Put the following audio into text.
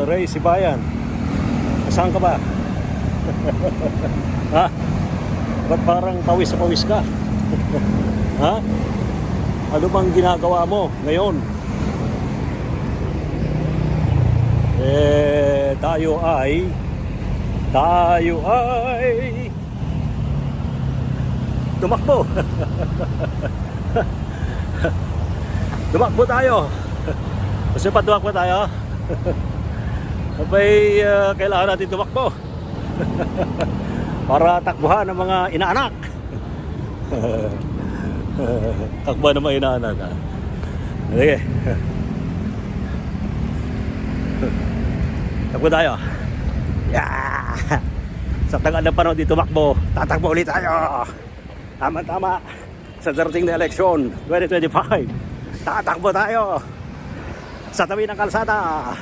Ray Sibayan. Saan ka ba? Ha? Ba't parang pawis sa pawis ka? Ha? Ano bang ginagawa mo ngayon? Tayo ay tumakbo. Tumakbo tayo. Kasi pa tumakbo tayo. Abay, kailangan natin tumakbo. Para takbuhan ng mga inaanak. Takbuhan ng mga inaanak. Sige. Takbo tayo. Yeah! Sa tagal ng panahon dito tumakbo, tatakbo ulit tayo. Tama-tama. Sa darating na eleksyon 2025, tatakbo tayo sa tabi ng kalsada.